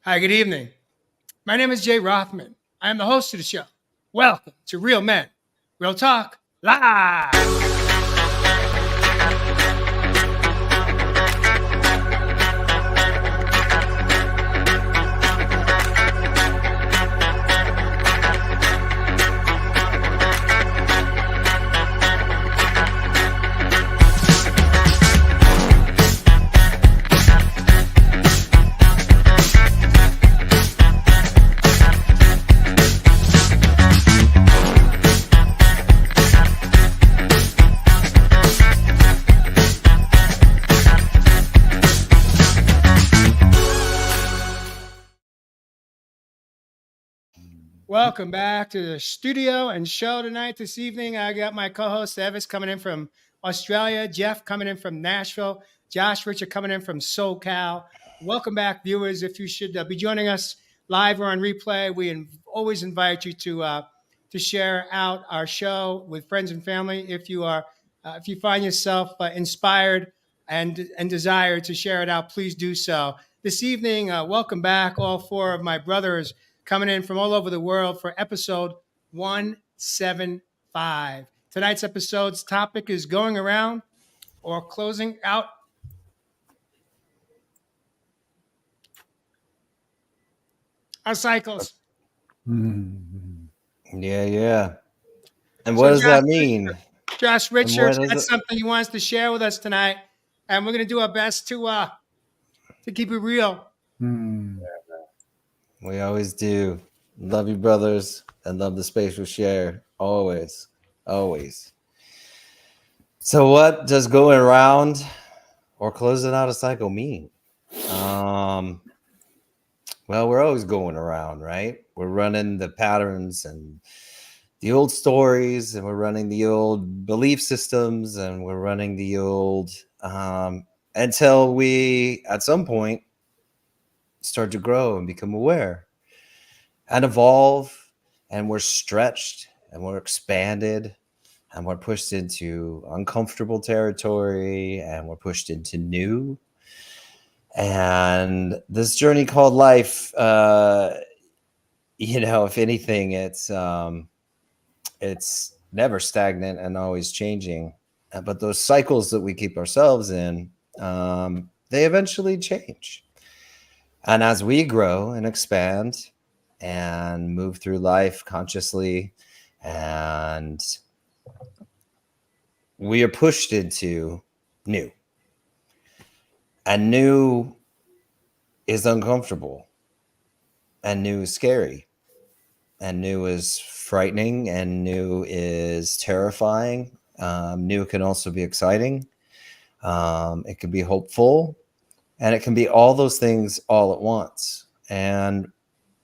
Hi, good evening. My name is Jay Rothman. I am the host of the show. Welcome to Real Men, Real Talk Live. Welcome back to the studio and show tonight. This evening, I got my co-host Evis coming in from Australia, Jeff coming in from Nashville, Josh Richard coming in from SoCal. Welcome back, viewers. If you should be joining us live or on replay, we always invite you to share out our show with friends and family. If you find yourself inspired and desire to share it out, please do so. This evening, welcome back, all four of my brothers coming in from all over the world for episode 175. Tonight's episode's topic is going around or closing out our cycles. Yeah. And what So does that mean? Josh Richards had something he wants to share with us tonight, and we're going to do our best to keep it real. We always do. Love you, brothers, and love the space we share. Always. So what does going around or closing out a cycle mean? Well, we're always going around, right? We're running the patterns and the old stories, and we're running the old belief systems, and we're running the old until we, at some point, start to grow and become aware and evolve, and we're stretched and we're expanded and we're pushed into uncomfortable territory and we're pushed into new. And this journey called life, if anything, it's never stagnant and always changing. But those cycles that we keep ourselves in, they eventually change. And as we grow and expand and move through life consciously, and we are pushed into new. And new is uncomfortable. And new is scary. And new is frightening. And new is terrifying. New can also be exciting. It can be hopeful. And it can be all those things all at once. And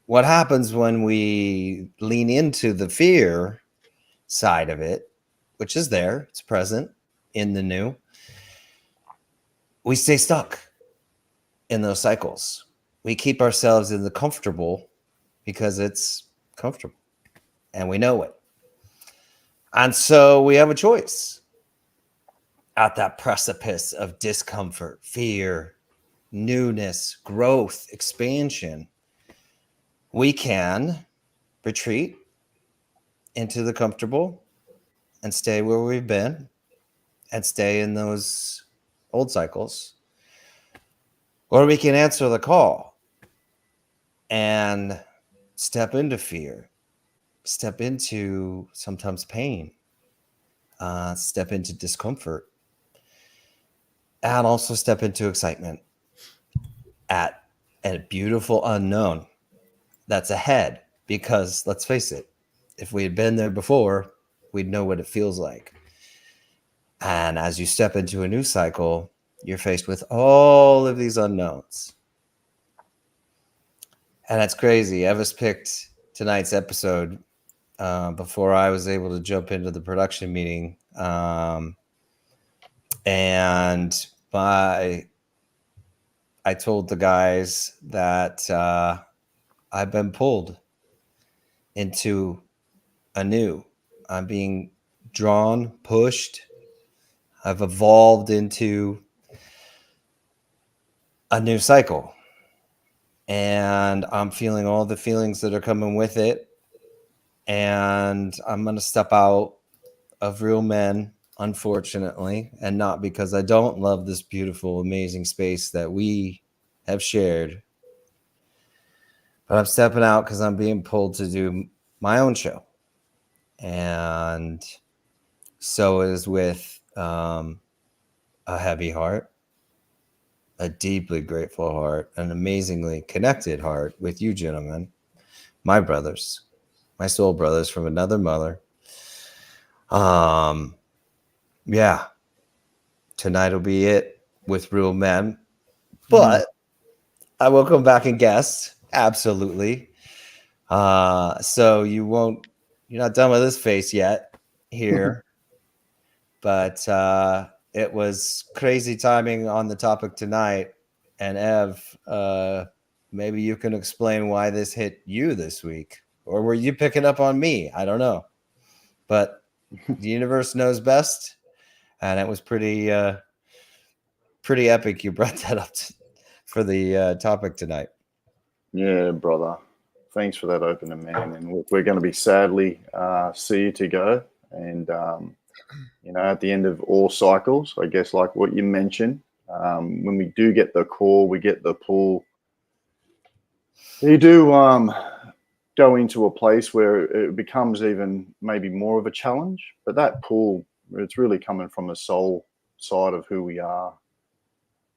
what happens when we lean into the fear side of it, which is there, it's present in the new, we stay stuck in those cycles. We keep ourselves in the comfortable because it's comfortable and we know it. And so we have a choice at that precipice of discomfort, fear, newness, growth, expansion. We can retreat into the comfortable and stay where we've been and stay in those old cycles. Or we can answer the call and step into fear, step into sometimes pain, step into discomfort, and also step into excitement at a beautiful unknown that's ahead. Because let's face it, if we had been there before, we'd know what it feels like. And as you step into a new cycle, you're faced with all of these unknowns. And that's crazy. Evis picked tonight's episode before I was able to jump into the production meeting. And I told the guys that I've been pulled into a new. I'm being drawn, pushed. I've evolved into a new cycle. and I'm feeling all the feelings that are coming with it. And I'm going to step out of Real Men, unfortunately, and not because I don't love this beautiful, amazing space that we have shared, but I'm stepping out because I'm being pulled to do my own show. And so is with a heavy heart, a deeply grateful heart, an amazingly connected heart with you gentlemen, my brothers, my soul brothers from another mother. Yeah, tonight will be it with Real Men, but I will come back and guest, absolutely. So you're not done with this face yet here, but it was crazy timing on the topic tonight. And Ev, maybe you can explain why this hit you this week, or were you picking up on me? I don't know, but the universe knows best, and it was pretty epic. You brought that up for the topic tonight. Yeah, brother. Thanks for that opener, man. And we're going to be sadly see you to go. And at the end of all cycles, I guess, like what you mentioned, when we do get the call, we get the pull. You do go into a place where it becomes even maybe more of a challenge. But that pull, it's really coming from the soul side of who we are.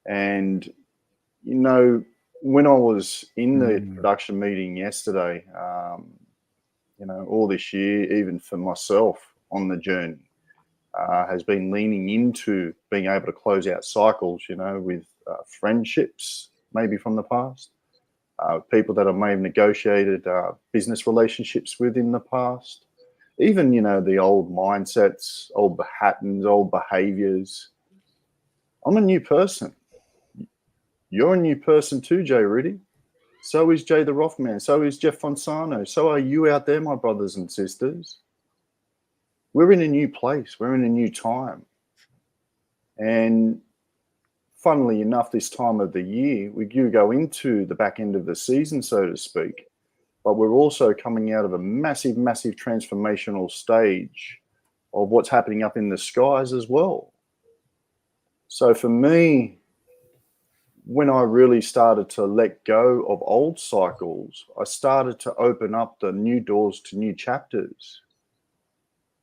And, when I was in the production meeting yesterday, all this year, even for myself on the journey, has been leaning into being able to close out cycles, with friendships maybe from the past, people that I may have negotiated business relationships with in the past, even, the old mindsets, old patterns, old behaviors. I'm a new person. You're a new person too, Jay Riddy. So is Jay the Rothman. So is Jeff Fonsano. So are you out there, my brothers and sisters. We're in a new place. We're in a new time. And funnily enough, this time of the year, we do go into the back end of the season, so to speak. But we're also coming out of a massive, massive transformational stage of what's happening up in the skies as well. So for me, when I really started to let go of old cycles, I started to open up the new doors to new chapters.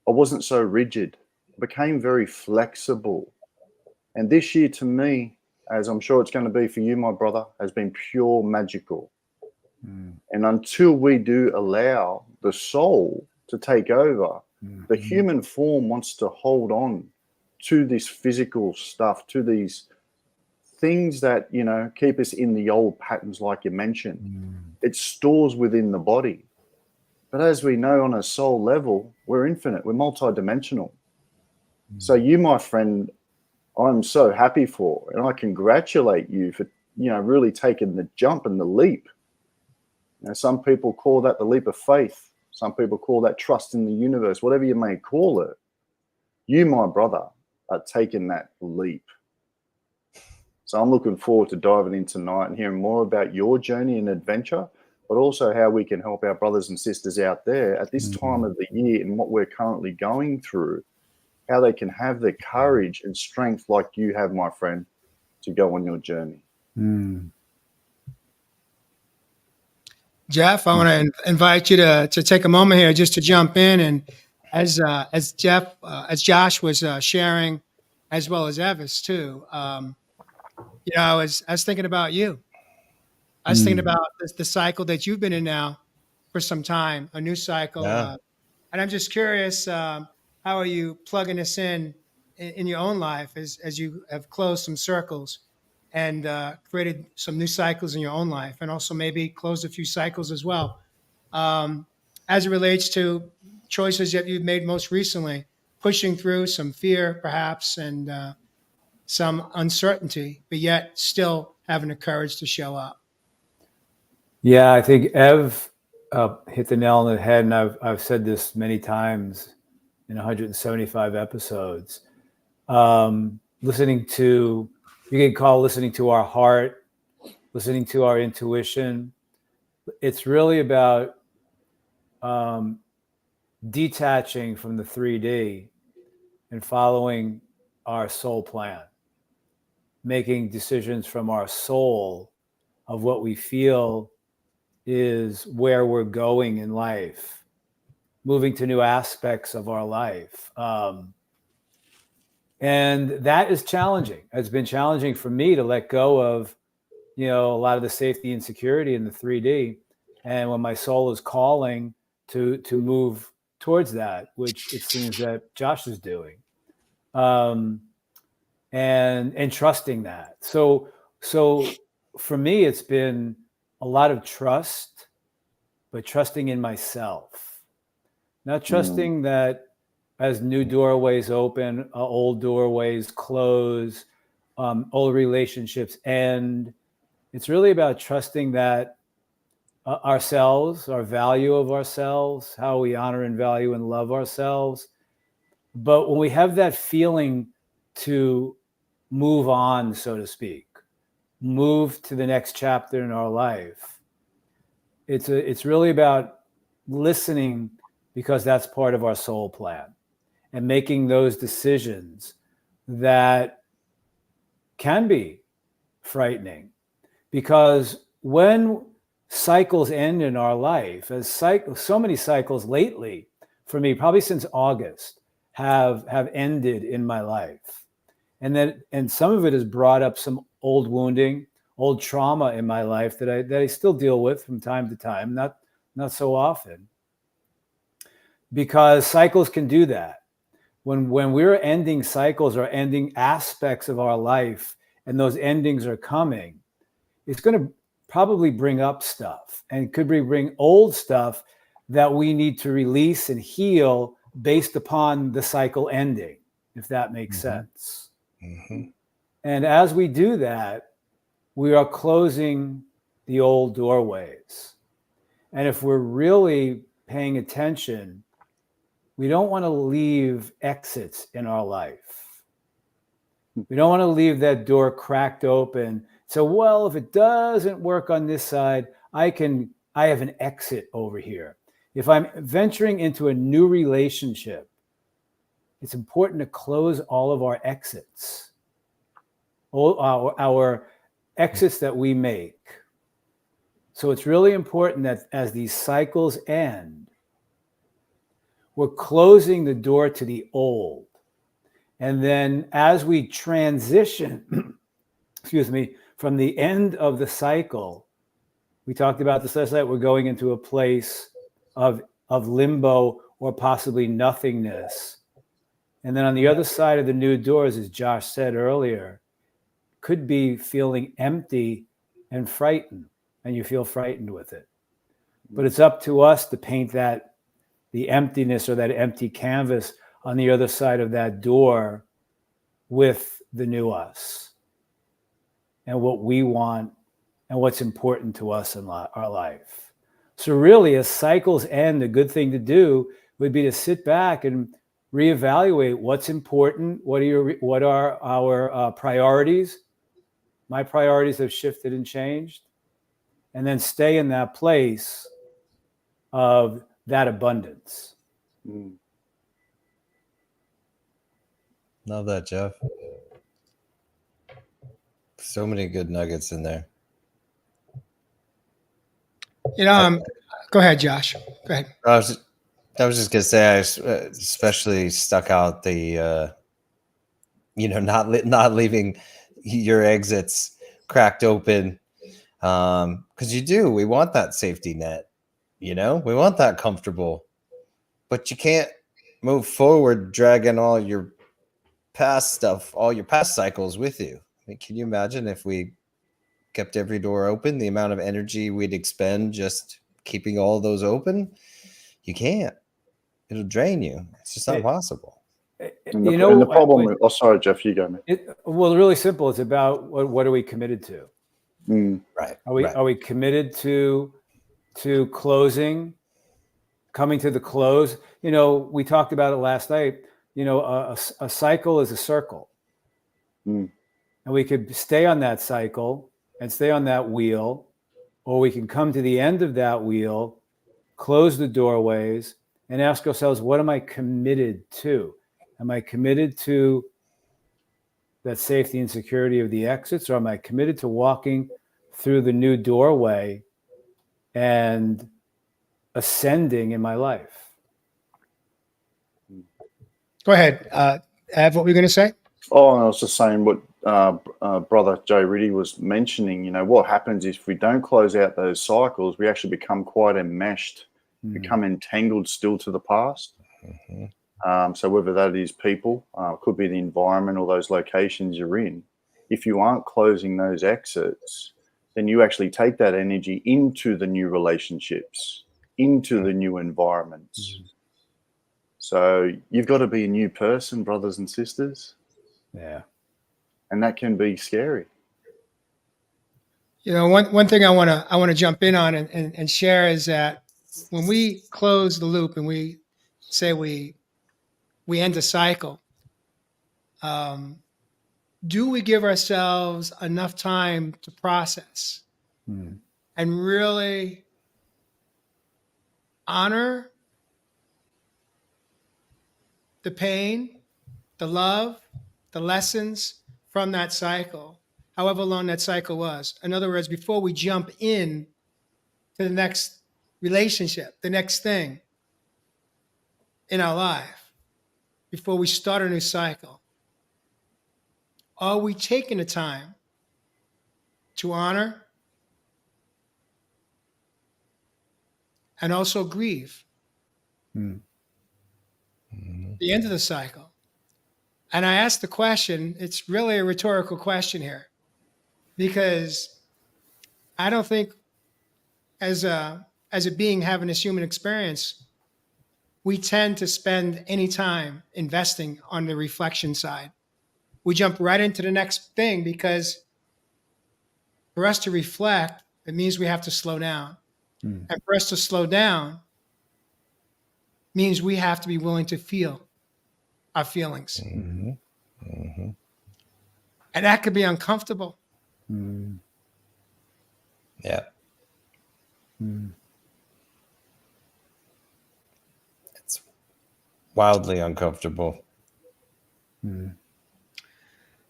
I wasn't so rigid. I became very flexible. And this year to me, as I'm sure it's going to be for you, my brother, has been pure magical. And until we do allow the soul to take over, the human form wants to hold on to this physical stuff, to these things that, keep us in the old patterns, like you mentioned. It stores within the body. But as we know, on a soul level, we're infinite. We're multidimensional. So you, my friend, I'm so happy for, and I congratulate you for, really taking the jump and the leap. Some people call that the leap of faith. Some people call that trust in the universe, whatever you may call it. You, my brother, are taking that leap. So I'm looking forward to diving in tonight and hearing more about your journey and adventure, but also how we can help our brothers and sisters out there at this time of the year and what we're currently going through, how they can have the courage and strength like you have, my friend, to go on your journey. Jeff, I want to invite you to take a moment here just to jump in. And as Josh was sharing, as well as Evis too, I was thinking about you. I was thinking about the cycle that you've been in now for some time, a new cycle. Yeah. And I'm just curious, how are you plugging this in your own life as you have closed some circles and created some new cycles in your own life, and also maybe closed a few cycles as well, as it relates to choices that you've made most recently, pushing through some fear perhaps and some uncertainty, but yet still having the courage to show up. Yeah, I think Ev hit the nail on the head, and I've said this many times in 175 episodes. Listening to our heart listening to our intuition. It's really about detaching from the 3D and following our soul plan, making decisions from our soul of what we feel is where we're going in life, moving to new aspects of our life. And that is challenging. It's been challenging for me to let go of, a lot of the safety and security in the 3D. And when my soul is calling to move towards that, which it seems that Josh is doing, and trusting that. So for me, it's been a lot of trust, but trusting in myself, not trusting that as new doorways open, old doorways close, old relationships end. It's really about trusting that ourselves, our value of ourselves, how we honor and value and love ourselves. But when we have that feeling to move on, so to speak, move to the next chapter in our life, it's really about listening, because that's part of our soul plan, and making those decisions that can be frightening. Because when cycles end in our life, so many cycles lately, for me, probably since August, have ended in my life. And some of it has brought up some old wounding, old trauma in my life that I still deal with from time to time, not so often. Because cycles can do that. When we're ending cycles or ending aspects of our life, and those endings are coming, it's going to probably bring up stuff, and could bring old stuff that we need to release and heal based upon the cycle ending, if that makes sense. And as we do that, we are closing the old doorways. And if we're really paying attention, we don't want to leave exits in our life. We don't want to leave that door cracked open. So, well, if it doesn't work on this side, I have an exit over here. If I'm venturing into a new relationship, it's important to close all of our exits, all our exits that we make. So it's really important that as these cycles end, we're closing the door to the old. And then as we transition, from the end of the cycle, we talked about this last night, we're going into a place of limbo or possibly nothingness. And then on the other side of the new doors, as Josh said earlier, could be feeling empty and frightened, and you feel frightened with it. But it's up to us to paint the emptiness or that empty canvas on the other side of that door with the new us and what we want and what's important to us in our life. So really, as cycles end, a good thing to do would be to sit back and reevaluate what's important. What are our priorities? My priorities have shifted and changed. And then stay in that place of that abundance. Love that, Jeff. So many good nuggets in there. Go ahead, Josh. Go ahead. I was just gonna say, I especially stuck out the, not leaving your exits cracked open, because we want that safety net, we want that comfortable, but you can't move forward dragging all your past stuff, all your past cycles with you. I mean, can you imagine if we kept every door open, the amount of energy we'd expend just keeping all those open? You can't. It'll drain you. It's just not possible. And the problem. Sorry, Jeff, you go, man. Well, really simple. It's about what are we committed to? Right. Are we committed to closing, coming to the close? We talked about it last night. A cycle is a circle, and we could stay on that cycle and stay on that wheel, or we can come to the end of that wheel, close the doorways, and ask ourselves, what am I committed to? Am I committed to that safety and security of the exits, or am I committed to walking through the new doorway and ascending in my life? Go ahead, Ev. What were you going to say? Oh, and I was just saying what brother Joe Riddy was mentioning. What happens if we don't close out those cycles? We actually become quite enmeshed, become entangled still to the past. So whether that is people, could be the environment or those locations you're in. If you aren't closing those exits, then you actually take that energy into the new relationships, into the new environments. So you've got to be a new person, brothers and sisters. Yeah. And that can be scary. One thing I want to jump in on and share is that when we close the loop and we say we end a cycle, do we give ourselves enough time to process and really honor the pain, the love, the lessons from that cycle, however long that cycle was? In other words, before we jump in to the next relationship, the next thing in our life, before we start a new cycle, are we taking the time to honor and also grieve the end of the cycle? And I asked the question, it's really a rhetorical question here, because I don't think as a being having this human experience, we tend to spend any time investing on the reflection side. We jump right into the next thing because for us to reflect, it means we have to slow down. And for us to slow down means we have to be willing to feel our feelings. And that could be uncomfortable. Yeah. It's wildly uncomfortable.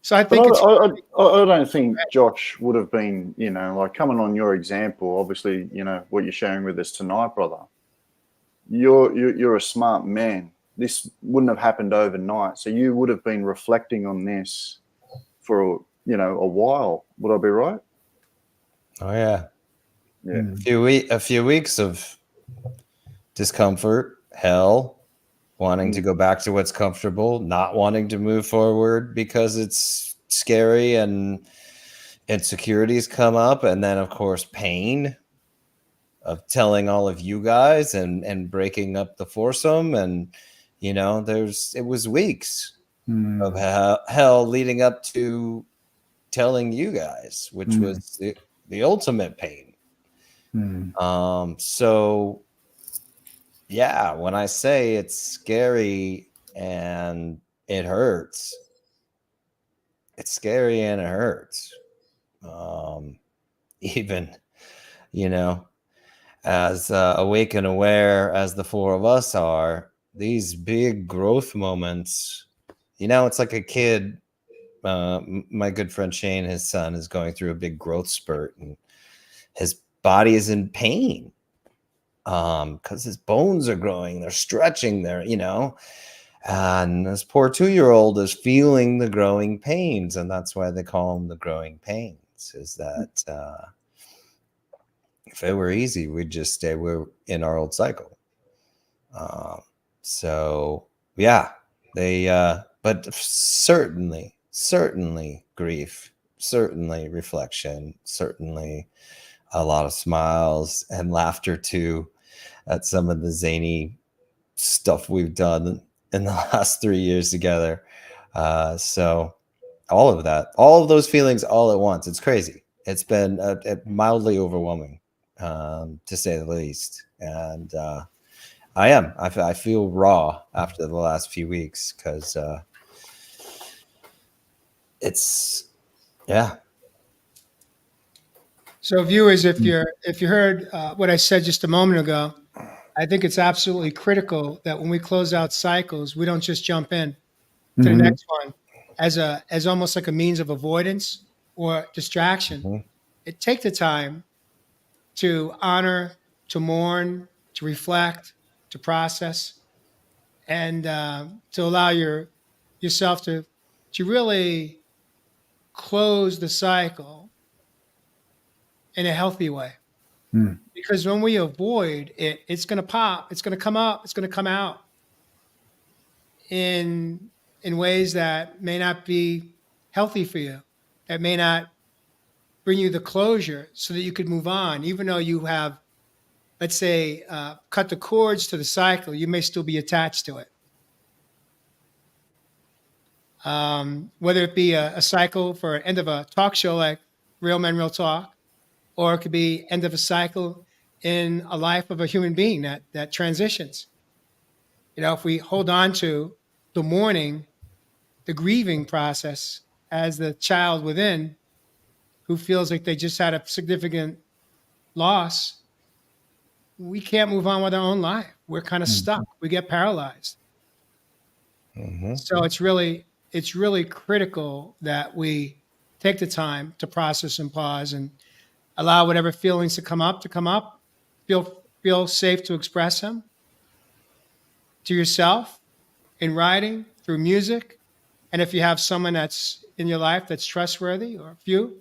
So I But think I don't think Josh would have been, like coming on your example, obviously, what you're sharing with us tonight, brother. You're a smart man. This wouldn't have happened overnight. So you would have been reflecting on this for, a while. Would I be right? Oh yeah. Yeah. A few weeks of discomfort, hell, wanting to go back to what's comfortable, not wanting to move forward because it's scary and insecurities come up, and then of course pain of telling all of you guys and breaking up the foursome, and it was weeks of hell leading up to telling you guys, which was the ultimate pain. So yeah, when I say it's scary and it hurts, it's scary and it hurts. Even, as awake and aware as the four of us are, these big growth moments, it's like a kid. My good friend Shane, his son, is going through a big growth spurt, and his body is in pain because his bones are growing, they're stretching, and this poor 2-year-old is feeling the growing pains, and that's why they call them the growing pains. Is that if it were easy, we'd just stay in our old cycle. So yeah, but certainly grief, certainly reflection, certainly a lot of smiles and laughter too at some of the zany stuff we've done in the last 3 years together. So all of that, all of those feelings all at once, it's crazy. It's been mildly overwhelming, to say the least. And I feel raw after the last few weeks because it's, yeah. So, viewers, if you heard what I said just a moment ago, I think it's absolutely critical that when we close out cycles, we don't just jump in to the Mhm. next one as almost like a means of avoidance or distraction. Mhm. It take the time to honor, to mourn, to reflect, to process, and to allow yourself to really close the cycle in a healthy way. Mm. Because when we avoid it, it's going to pop, it's going to come up, it's going to come out in ways that may not be healthy for you, that may not bring you the closure so that you could move on, even though you have, let's say, cut the cords to the cycle, you may still be attached to it. Whether it be a cycle for an end of a talk show like Real Men, Real Talk, or it could be end of a cycle in a life of a human being that transitions. If we hold on to the mourning, the grieving process as the child within who feels like they just had a significant loss, we can't move on with our own life. We're kind of Mm. stuck. We get paralyzed. Mhm. So it's really critical that we take the time to process and pause and allow whatever feelings to come up. Feel safe to express them to yourself in writing, through music, and if you have someone that's in your life that's trustworthy or a few,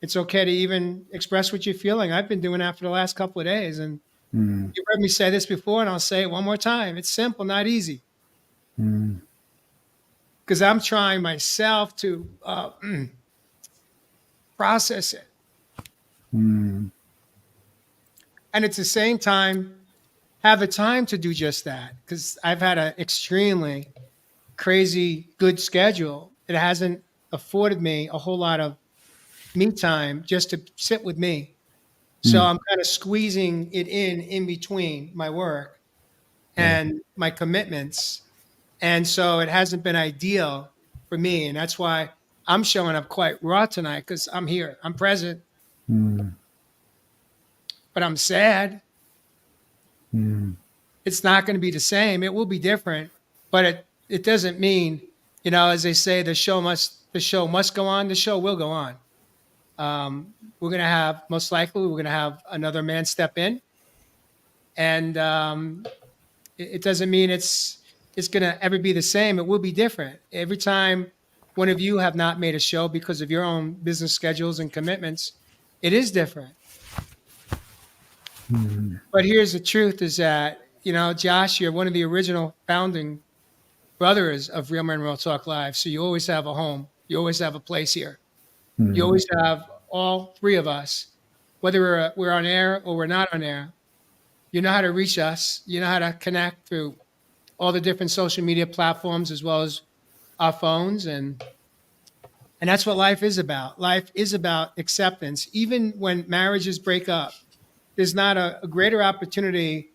it's okay to even express what you're feeling. I've been doing that for the last couple of days, and Mm. you've heard me say this before, and I'll say it one more time. It's simple, not easy, Mm. because I'm trying myself to process it, Mm. and at the same time have the time to do just that. Because I've had an extremely crazy good schedule. It hasn't afforded me a whole lot of me time just to sit with me. So Mm. I'm kind of squeezing it in between my work Mm. and my commitments. And so it hasn't been ideal for me. And that's why I'm showing up quite raw tonight because I'm here, I'm present, Mm. but I'm sad. Mm. It's not going to be the same. It will be different, but it doesn't mean, as they say, the show must go on. The show will go on. We're going to have, most likely, we're going to have another man step in. And it doesn't mean it's going to ever be the same. It will be different. Every time one of you have not made a show because of your own business schedules and commitments, it is different. Mm. But here's the truth is that, Josh, you're one of the original founding brothers of Real Men Real Talk Live. So you always have a home. You always have a place here. You Mm. always have all three of us, whether we're on air or we're not on air. You know how to reach us. You know how to connect through all the different social media platforms as well as our phones, and that's what life is about. Life is about acceptance. Even when marriages break up, there's not a greater opportunity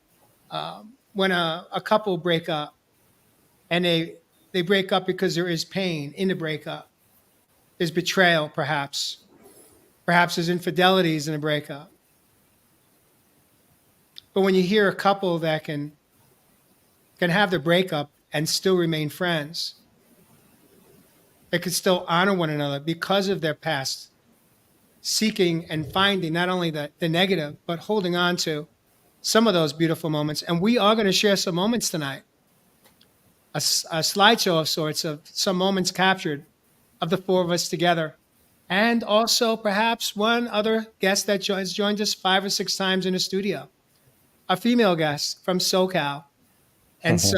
when a couple break up and they break up because there is pain in the breakup. There's betrayal, perhaps there's infidelities in a breakup. But when you hear a couple that can have the breakup and still remain friends, they can still honor one another because of their past, seeking and finding not only the negative, but holding on to some of those beautiful moments. And we are going to share some moments tonight, a slideshow of sorts of some moments captured of the four of us together. And also perhaps one other guest that has joined us 5 or 6 times in the studio, a female guest from SoCal. And so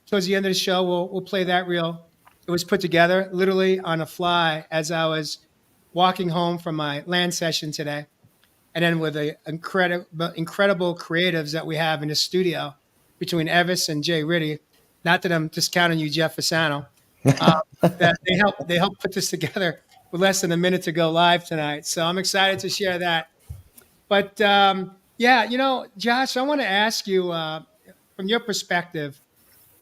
towards the end of the show, we'll play that reel. It was put together literally on a fly as I was walking home from my land session today. And then with the incredible creatives that we have in the studio between Evis and Jay Ritty, not that I'm discounting you, Jeff Fasano, uh, that they helped put this together with less than a minute to go live tonight. So I'm excited to share that. But yeah, Josh, I want to ask you from your perspective,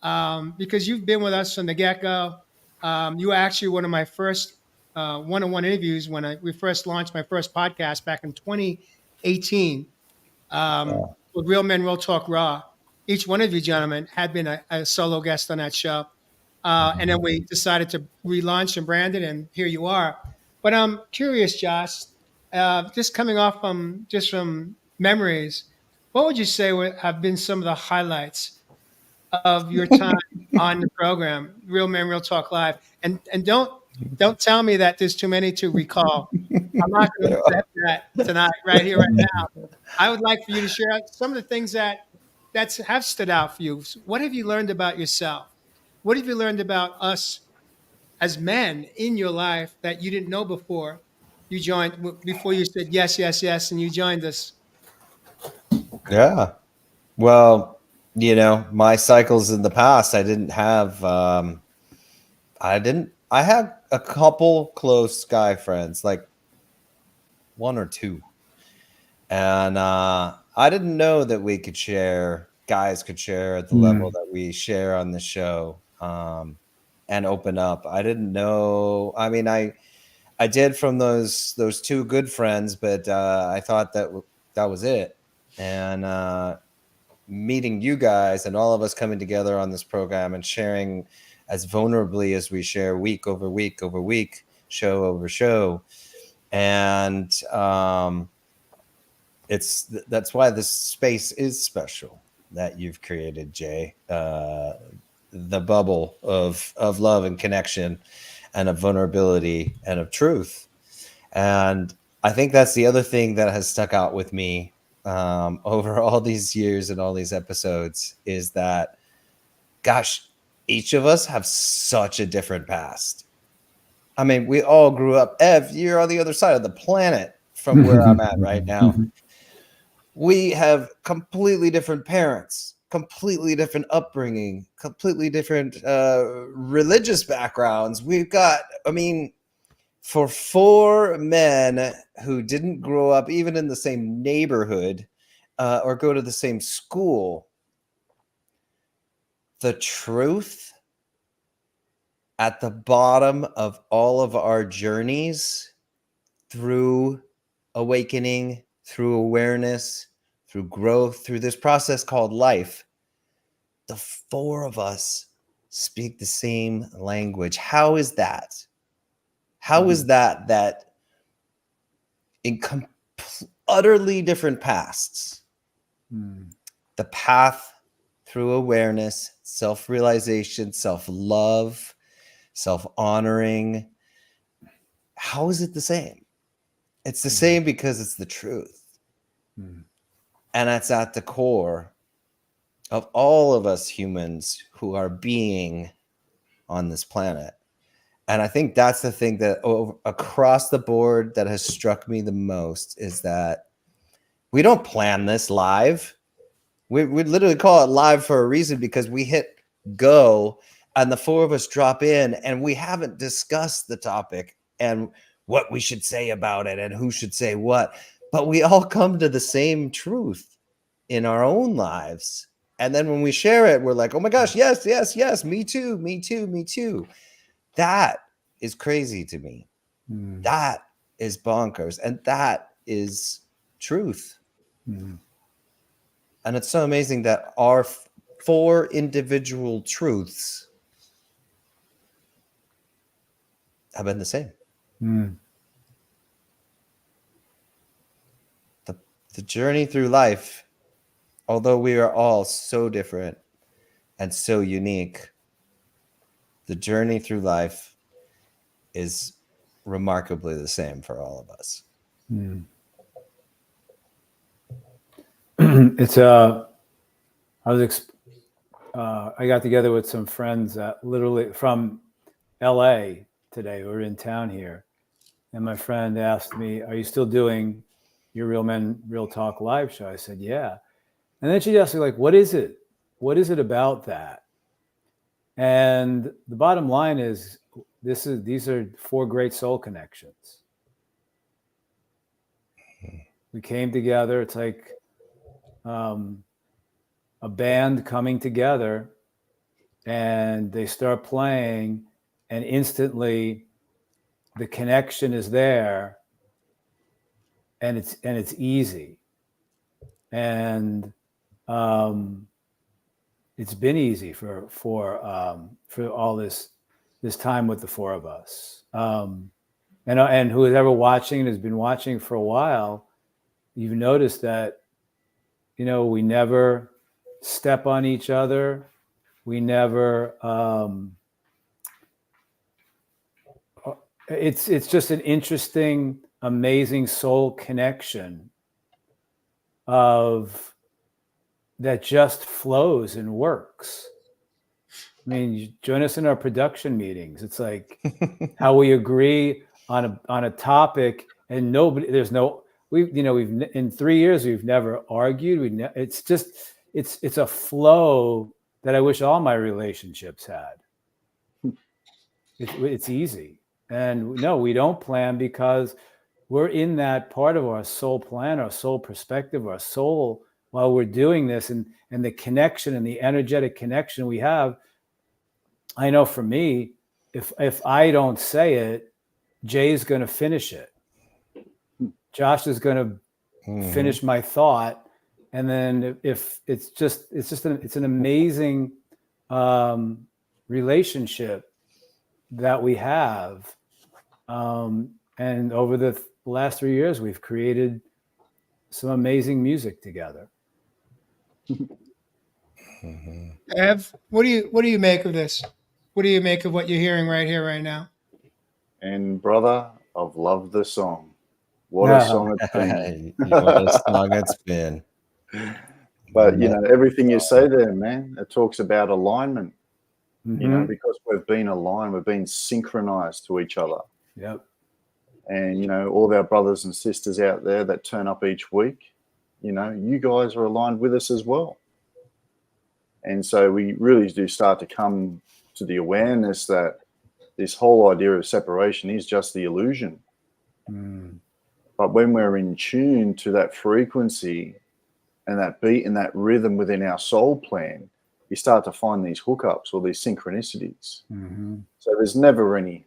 because you've been with us from the get go. You were actually one of my first one-on-one interviews when we first launched my first podcast back in 2018 with Real Men, Real Talk Raw. Each one of you gentlemen had been a solo guest on that show. And then we decided to relaunch and brand it, and here you are. But I'm curious, Josh, just coming off from memories, what would you say have been some of the highlights of your time on the program, Real Men, Real Talk Live? And don't tell me that there's too many to recall. I'm not going to accept that tonight, right here, right now. I would like for you to share some of the things that have stood out for you. What have you learned about yourself? What have you learned about us as men in your life that you didn't know before you joined? Before you said yes, yes, yes, and you joined us. Yeah. Well, my cycles in the past, I didn't have. I had a couple close guy friends, like one or two, and I didn't know that guys could share at the level that we share on the show, and open up. I didn't know. I mean, I did from those two good friends, but I thought that was it. And meeting you guys and all of us coming together on this program and sharing as vulnerably as we share week over week over week, show over show, and that's why this space is special that you've created, Jay. The bubble of love and connection and of vulnerability and of truth. And I think that's the other thing that has stuck out with me over all these years and all these episodes is that, gosh, each of us have such a different past. I mean, we all grew up. Ev, you're on the other side of the planet from where I'm at right now. We have completely different parents, completely different upbringing, completely different religious backgrounds. We've got, for 4 men who didn't grow up even in the same neighborhood or go to the same school, the truth at the bottom of all of our journeys through awakening, through awareness, through growth, through this process called life, the 4 of us speak the same language. How is that? How is that in utterly different pasts, the path through awareness, self-realization, self-love, self-honoring, how is it the same? It's the same because it's the truth. And it's at the core of all of us humans who are being on this planet. And I think that's the thing that across the board that has struck me the most is that we don't plan this live. We literally call it live for a reason because we hit go and the 4 of us drop in and we haven't discussed the topic and what we should say about it and who should say what. But we all come to the same truth in our own lives. And then when we share it, we're like, oh my gosh, yes, yes, yes, me too, me too, me too. That is crazy to me. That is bonkers. And that is truth. And it's so amazing that our 4 individual truths have been the same. The journey through life, although we are all so different and so unique, the journey through life is remarkably the same for all of us. It's I got together with some friends literally from LA today. We're in town here, and my friend asked me, "Are you still doing your Real Men Real Talk live show?" I said, "Yeah." And then she asked me, like, "What is it? What is it about that?" And the bottom line is, these are 4 great soul connections. We came together. It's like a band coming together, and they start playing, and instantly the connection is there, and it's easy, and it's been easy for all this time with the four of us. And who's ever watching and has been watching for a while, you've noticed that, we never step on each other. We never, it's just an interesting, amazing soul connection that just flows and works. I mean, you join us in our production meetings. It's like how we agree on a topic, and we've in 3 years we've never argued. It's just it's a flow that I wish all my relationships had. It's easy, and no, we don't plan because we're in that part of our soul plan, our soul perspective, our soul while we're doing this, and the connection and the energetic connection we have. I know for me, if I don't say it, Jay's going to finish it. Josh is going to finish my thought, and then if it's an amazing relationship that we have, and over the last 3 years, we've created some amazing music together. Ev, what do you make of this? What do you make of what you're hearing right here, right now? And brother, I've loved the song. What a song it's been. What a song it's been. But everything you say there, man, it talks about alignment. Because we've been aligned, we've been synchronized to each other. Yep. And all of our brothers and sisters out there that turn up each week, you guys are aligned with us as well. And so we really do start to come to the awareness that this whole idea of separation is just the illusion. But when we're in tune to that frequency and that beat and that rhythm within our soul plan, you start to find these hookups or these synchronicities. So there's never any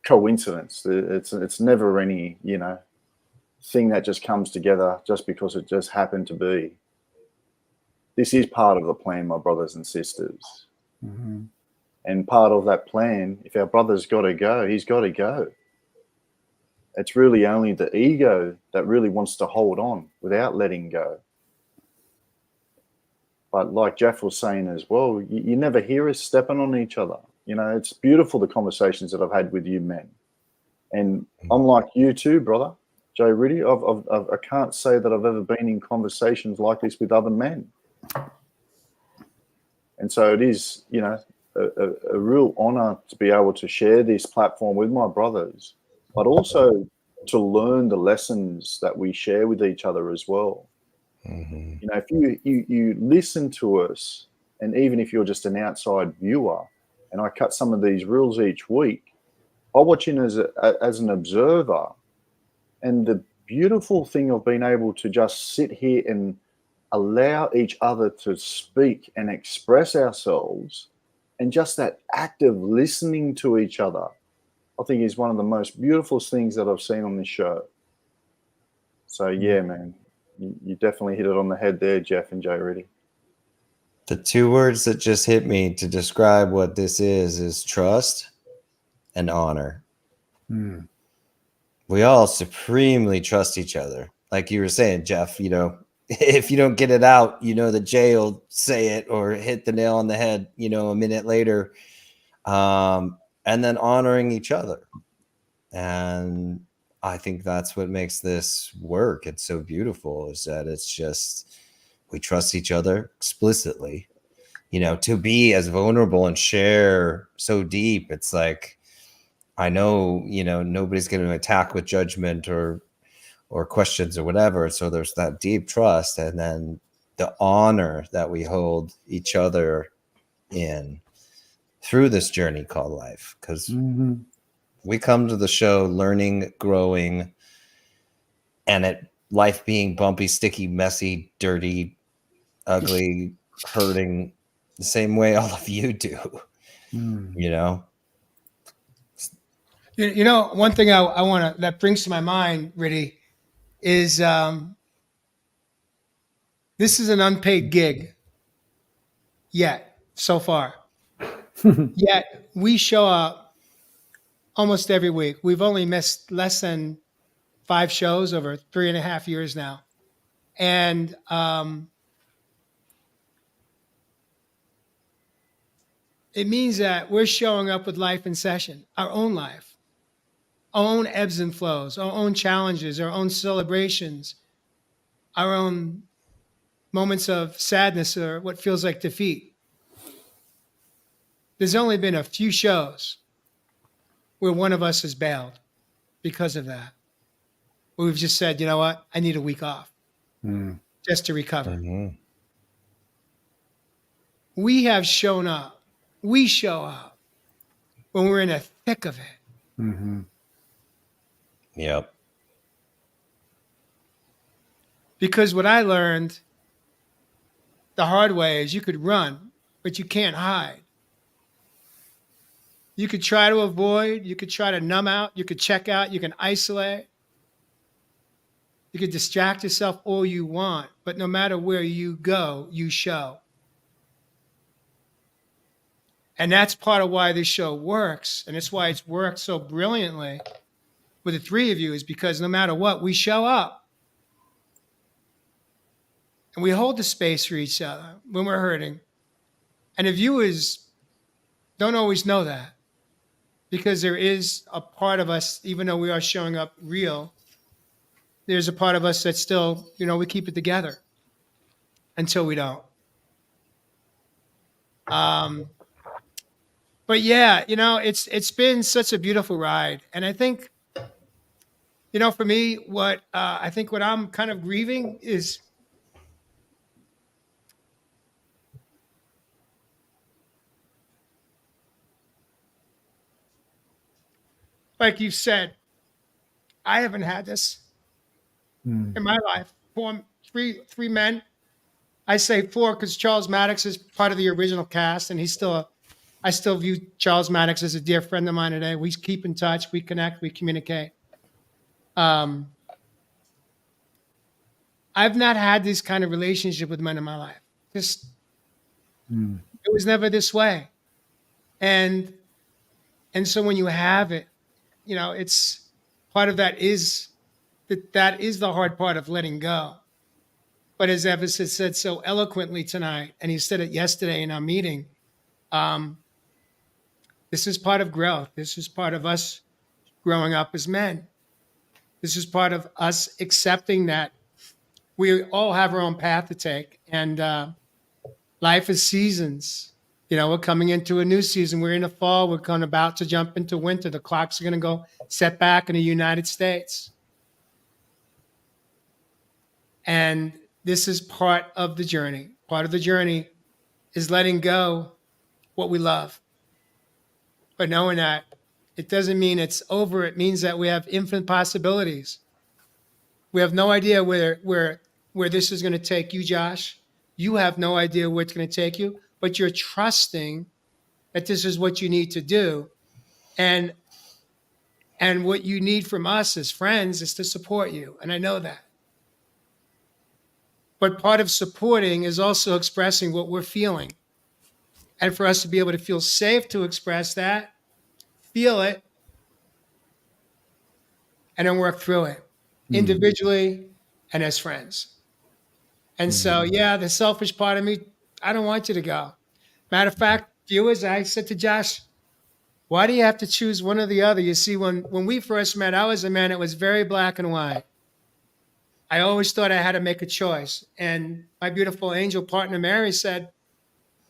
coincidence. It's never any, thing that just comes together just because it just happened to be. This is part of the plan, my brothers and sisters. And part of that plan, if our brother's got to go, he's got to go. It's really only the ego that really wants to hold on without letting go. But like Jeff was saying as well, you never hear us stepping on each other. It's beautiful, the conversations that I've had with you men. And I'm like you too, brother, Joe Riddy. I can't say that I've ever been in conversations like this with other men. And so it is, a real honor to be able to share this platform with my brothers, but also to learn the lessons that we share with each other as well. If you listen to us, and even if you're just an outside viewer, and I cut some of these reels each week, I watch in as an observer, and the beautiful thing of being able to just sit here and allow each other to speak and express ourselves, and just that active listening to each other, I think is one of the most beautiful things that I've seen on this show. So yeah, man, you definitely hit it on the head there, Jeff and Joe Riddy. The two words that just hit me to describe what this is trust and honor. We all supremely trust each other. Like you were saying, Jeff, if you don't get it out, that Jay will say it or hit the nail on the head, a minute later. And then honoring each other. And I think that's what makes this work. It's so beautiful, is that it's just, we trust each other explicitly, to be as vulnerable and share so deep. It's like, I know, nobody's going to attack with judgment or questions or whatever. So there's that deep trust, and then the honor that we hold each other in through this journey called life. Because we come to the show learning, growing, and life being bumpy, sticky, messy, dirty, ugly, hurting, the same way all of you do. You know, one thing I want to that brings to my mind, Riddy, is this is an unpaid gig yet so far. Yet we show up almost every week. We've only missed less than 5 shows over 3.5 years now, and it means that we're showing up with life in session, our own life, our own ebbs and flows, our own challenges, our own celebrations, our own moments of sadness or what feels like defeat. There's only been a few shows where one of us has bailed because of that. Where we've just said, you know what, I need a week off just to recover. Mhm. We have shown up. We show up when we're in the thick of it. Mm-hmm. Yep. Because what I learned the hard way is you could run, but you can't hide. You could try to avoid, you could try to numb out, you could check out, you can isolate. You could distract yourself all you want, but no matter where you go, you show. And that's part of why this show works. And it's why it's worked so brilliantly with the three of you, is because no matter what, we show up. And we hold the space for each other when we're hurting. And the viewers don't always know that, because there is a part of us, even though we are showing up real, there's a part of us that still, we keep it together until we don't. But yeah, it's been such a beautiful ride. And I think, for me, what I'm kind of grieving is like you said, I haven't had this in my life. Three men. I say four because Charles Maddox is part of the original cast, and I still view Charles Maddox as a dear friend of mine today. We keep in touch, we connect, we communicate. I've not had this kind of relationship with men in my life. Just it was never this way, and so when you have it, it's part of that is that is the hard part of letting go. But as Evis has said so eloquently tonight, and he said it yesterday in our meeting, this is part of growth. This is part of us growing up as men. This is part of us accepting that we all have our own path to take, and life is seasons. We're coming into a new season. We're in the fall. We're about to jump into winter. The clocks are going to go set back in the United States. And this is part of the journey. Part of the journey is letting go what we love. But knowing that it doesn't mean it's over. It means that we have infinite possibilities. We have no idea where this is going to take you, Josh. You have no idea where it's going to take you, but you're trusting that this is what you need to do. And what you need from us as friends is to support you. And I know that. But part of supporting is also expressing what we're feeling. And for us to be able to feel safe to express that, feel it, and then work through it individually and as friends. And so, yeah, the selfish part of me, I don't want you to go. Matter of fact, viewers, I said to Josh, why do you have to choose one or the other? You see, when we first met, I was a man that was very black and white. I always thought I had to make a choice. And my beautiful angel partner, Mary, said,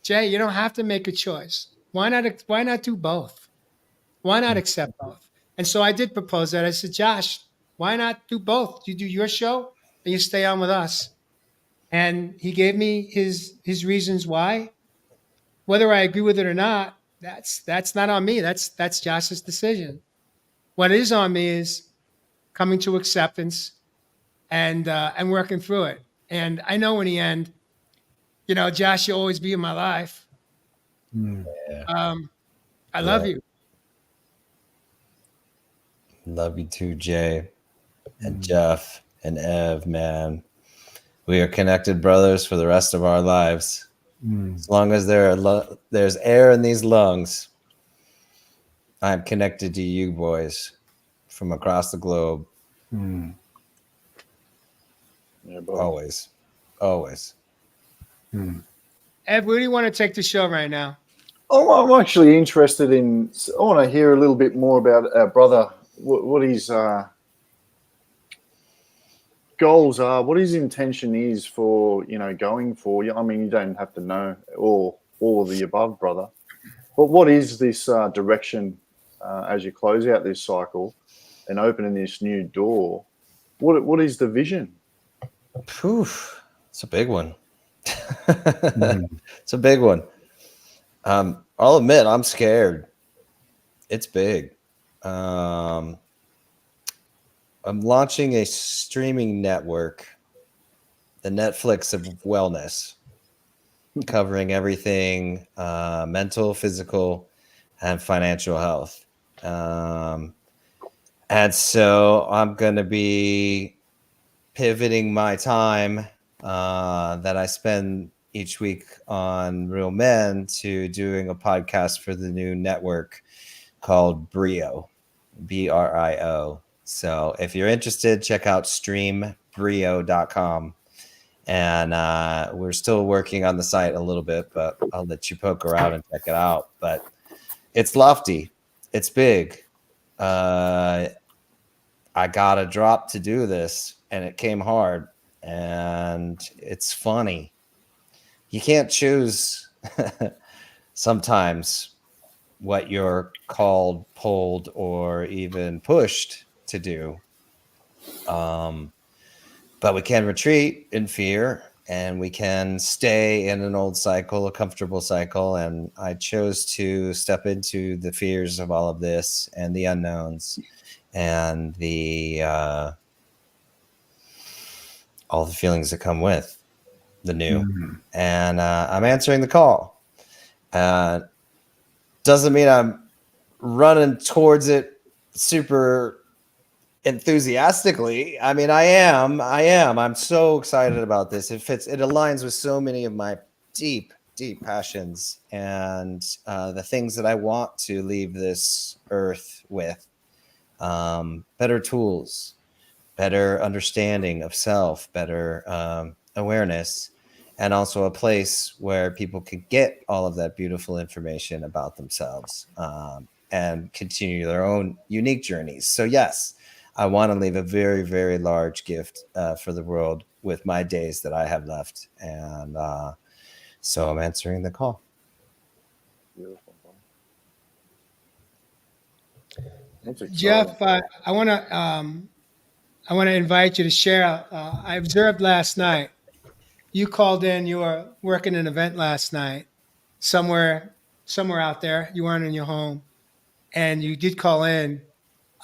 Jay, you don't have to make a choice. Why not do both? Why not accept both? And so I did propose that. I said, Josh, why not do both? You do your show and you stay on with us. And he gave me his reasons why. Whether I agree with it or not, that's not on me. That's Josh's decision. What is on me is coming to acceptance and working through it. And I know in the end, Josh, you'll always be in my life. I love you. Love you too, Jay and Jeff and Ev, man. We are connected brothers for the rest of our lives. As long as there's air in these lungs, I'm connected to you boys from across the globe. Yeah, brother. Always. Always. Ed, where do you want to take the show right now? Oh, I'm actually interested in. I want to hear a little bit more about our brother. What his goals are. What his intention is for going for. I mean, you don't have to know all of the above, brother. But what is this direction as you close out this cycle and opening this new door? What is the vision? Poof. It's a big one. It's a big one. I'll admit I'm scared. It's big. I'm launching a streaming network, the Netflix of wellness, covering everything mental, physical, and financial health. And so I'm going to be pivoting my time that I spend each week on Real Men to doing a podcast for the new network called Brio, BRIO. So if you're interested, check out streambrio.com. And we're still working on the site a little bit, but I'll let you poke around and check it out. But it's lofty. It's big. I got a drop to do this, and it came hard, and it's funny. You can't choose sometimes what you're called, pulled, or even pushed to do. But we can retreat in fear, and we can stay in an old cycle, a comfortable cycle. And I chose to step into the fears of all of this and the unknowns and the all the feelings that come with the new. And I'm answering the call. Doesn't mean I'm running towards it super enthusiastically. I mean, I am. I'm so excited about this. It aligns with so many of my deep passions and the things that I want to leave this earth with. Better tools, better understanding of self, better awareness, and also a place where people could get all of that beautiful information about themselves and continue their own unique journeys. So yes, I want to leave a very, very large gift for the world with my days that I have left. And so I'm answering the call. Beautiful. That's exciting. Jeff, I want to invite you to share. I observed last night. You called in. You were working an event last night, somewhere out there. You weren't in your home, and you did call in,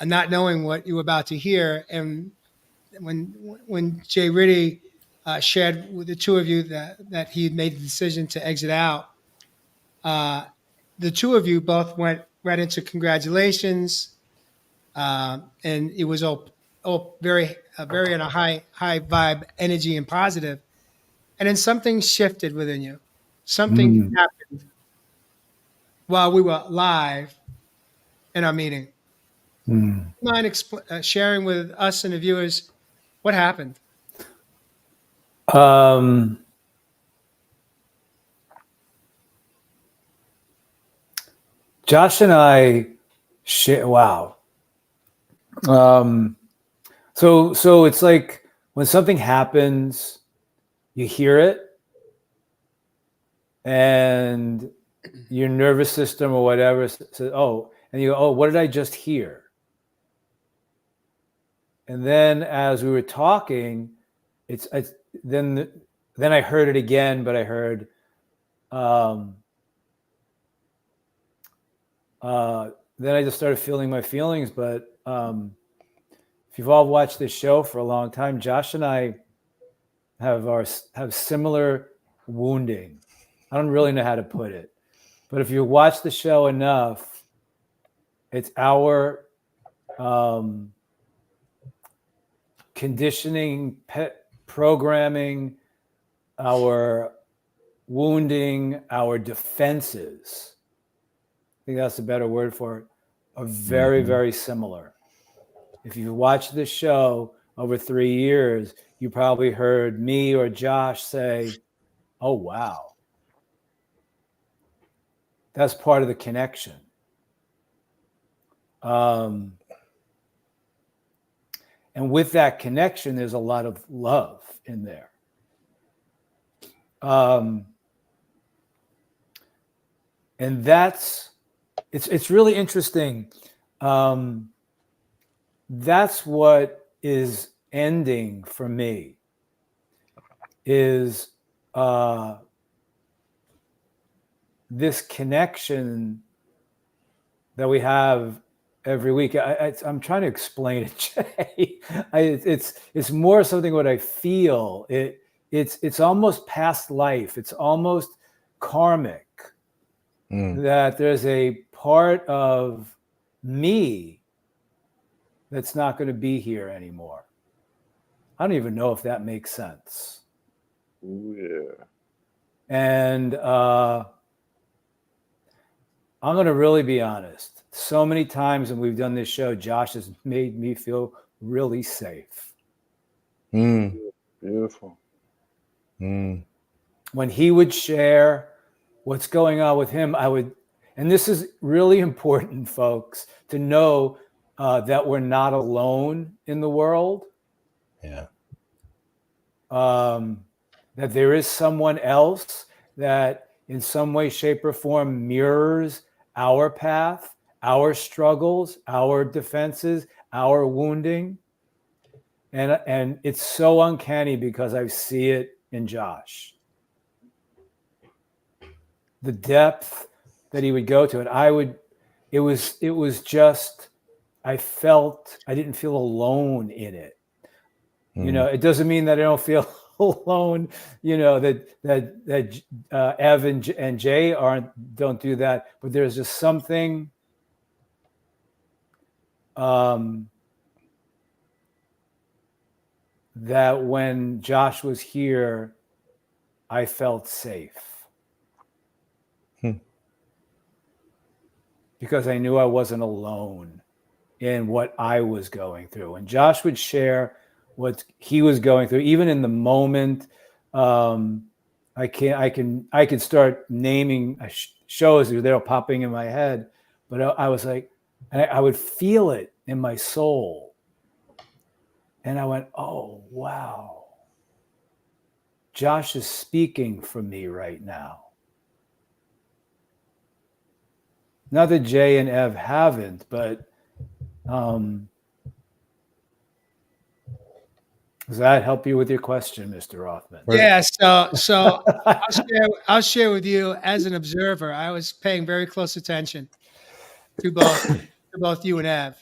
not knowing what you were about to hear. And when Jay Ritty shared with the two of you that he had made the decision to exit out, the two of you both went right into congratulations, and it was all very in a high vibe energy and positive. And then something shifted within you. Something happened while we were live in our meeting. Mind sharing with us and the viewers what happened? Josh and I wow. So it's like when something happens, you hear it, and your nervous system or whatever says, "Oh," and you go, "Oh, what did I just hear?" And then as we were talking, it's then I heard it again, but I heard then I just started feeling my feelings. But if you've all watched this show for a long time, Josh and I have similar wounding. I don't really know how to put it, but if you watch the show enough, it's our conditioning, programming, our wounding, our defenses, I think that's a better word for it, are very, very similar. If you watch the show over 3 years, you probably heard me or Josh say, oh, wow. That's part of the connection. And with that connection, there's a lot of love in there. And it's really interesting. That's what is ending for me is this connection that we have every week. I'm trying to explain it, Jay. It's more something what I feel. It's almost past life. It's almost karmic. That there's a part of me that's not going to be here anymore. I don't even know if that makes sense. Yeah. And I'm going to really be honest. So many times when we've done this show, Josh has made me feel really safe. Beautiful. When he would share what's going on with him, and this is really important, folks, to know that we're not alone in the world. Yeah. That there is someone else that in some way, shape, or form mirrors our path, our struggles, our defenses, our wounding. And it's so uncanny because I see it in Josh. The depth that he would go to, and it was just, I didn't feel alone in it. You know, it doesn't mean that I don't feel alone, you know, that Ev and Jay don't do that, but there's just something that when Josh was here, I felt safe. Because I knew I wasn't alone in what I was going through. And Josh would share what he was going through, even in the moment. I could start naming shows that are popping in my head, but I was like, I would feel it in my soul. And I went, oh, wow. Josh is speaking for me right now. Not that Jay and Ev haven't, but does that help you with your question, Mr. Rothman? Yeah. So I'll share with you as an observer. I was paying very close attention to both you and Ev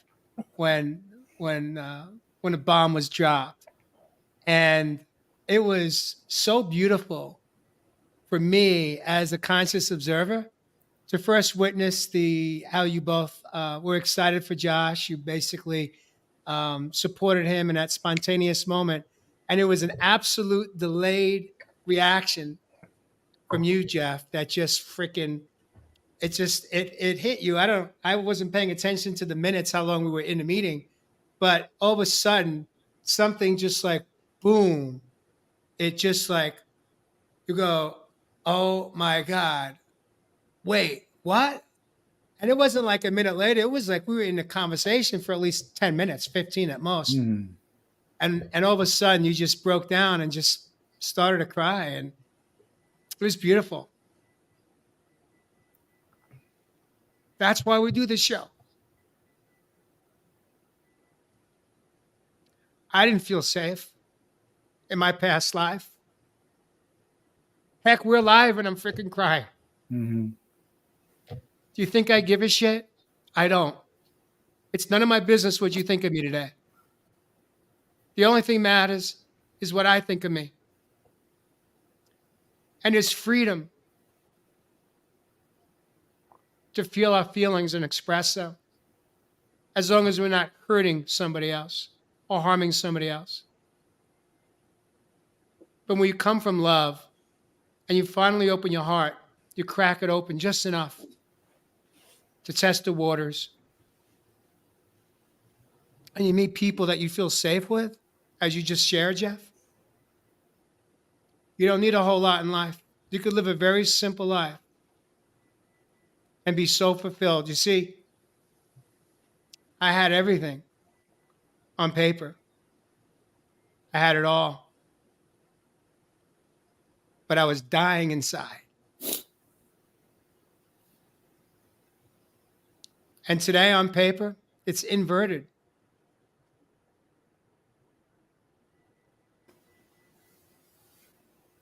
when a bomb was dropped, and it was so beautiful for me as a conscious observer to first witness how you both were excited for Josh. You basically supported him in that spontaneous moment, and it was an absolute delayed reaction from you, Jeff, that just freaking it hit you. I wasn't paying attention to the minutes, how long we were in the meeting, but all of a sudden something just like boom, it just like you go, oh my God, wait, what? And it wasn't like a minute later. It was like we were in a conversation for at least 10 minutes, 15 at most. And all of a sudden you just broke down and just started to cry. And it was beautiful. That's why we do this show. I didn't feel safe in my past life. Heck, we're live and I'm freaking crying. Do you think I give a shit? I don't. It's none of my business what you think of me today. The only thing matters is what I think of me. And there's freedom to feel our feelings and express them. as long as we're not hurting somebody else or harming somebody else. But when you come from love and you finally open your heart, you crack it open just enough to test the waters, and you meet people that you feel safe with, as you just shared, Jeff, you don't need a whole lot in life. You could live a very simple life and be so fulfilled. You see, I had everything on paper. I had it all. But I was dying inside. And today on paper, it's inverted.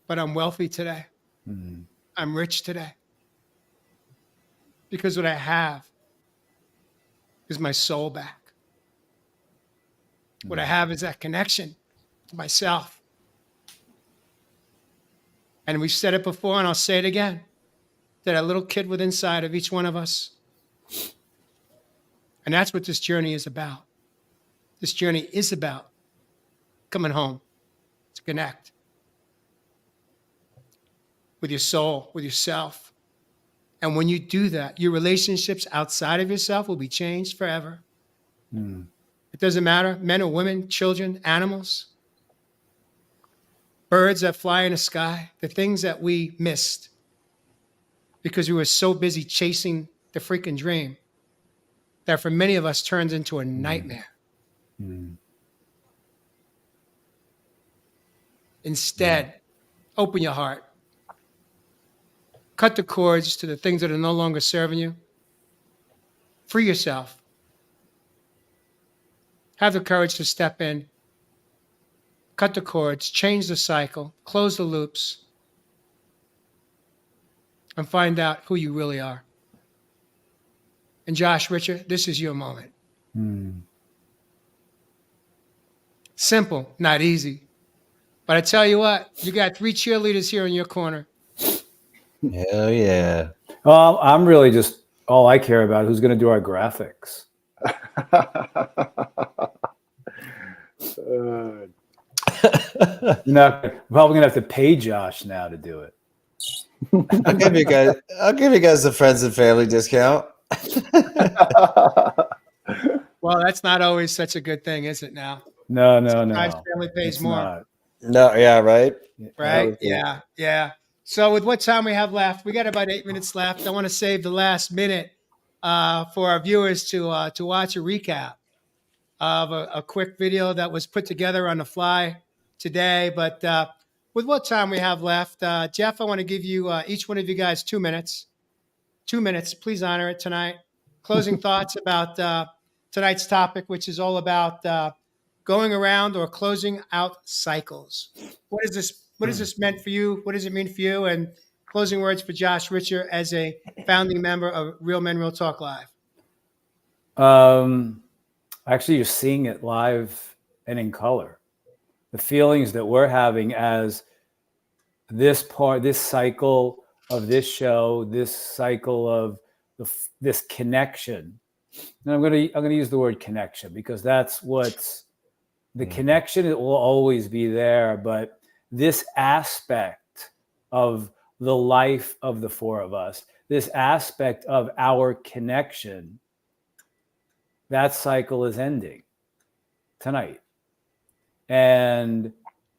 But I'm wealthy today. Mm-hmm. I'm rich today. Because what I have is my soul back. What I have is that connection to myself. And we've said it before, and I'll say it again. That little kid within inside of each one of us. And that's what this journey is about. This journey is about coming home to connect with your soul, with yourself. And when you do that, your relationships outside of yourself will be changed forever. Mm. It doesn't matter, men or women, children, animals, birds that fly in the sky, the things that we missed because we were so busy chasing the freaking dream that for many of us turns into a nightmare. Mm. Instead, open your heart. Cut the cords to the things that are no longer serving you. Free yourself. Have the courage to step in. Cut the cords, change the cycle, close the loops, and find out who you really are. And Josh, Richard, this is your moment. Mm. Simple, not easy. But I tell you what, you got 3 cheerleaders here in your corner. Hell yeah. Well, I'm really just all I care about who's going to do our graphics. We're probably gonna have to pay Josh now to do it. I'll give you guys the friends and family discount. Well, that's not always such a good thing, is it now? No. Sometimes family pays It's more. not. No, yeah, right. Right? Yeah. So with what time we have left, we got about 8 minutes left. I want to save the last minute for our viewers to watch a recap of a quick video that was put together on the fly today. But with what time we have left, Jeff, I want to give you each one of you guys 2 minutes. 2 minutes. Please honor it tonight. Closing thoughts about tonight's topic, which is all about going around or closing out cycles. What is this? What has this meant for you? What does it mean for you? And closing words for Josh Richer as a founding member of Real Men, Real Talk Live. Actually, you're seeing it live and in color. The feelings that we're having as this cycle of this show, this cycle of this connection. And I'm gonna use the word connection because that's what's the connection. It will always be there, but this aspect of the life of the four of us, this aspect of our connection, that cycle is ending tonight. And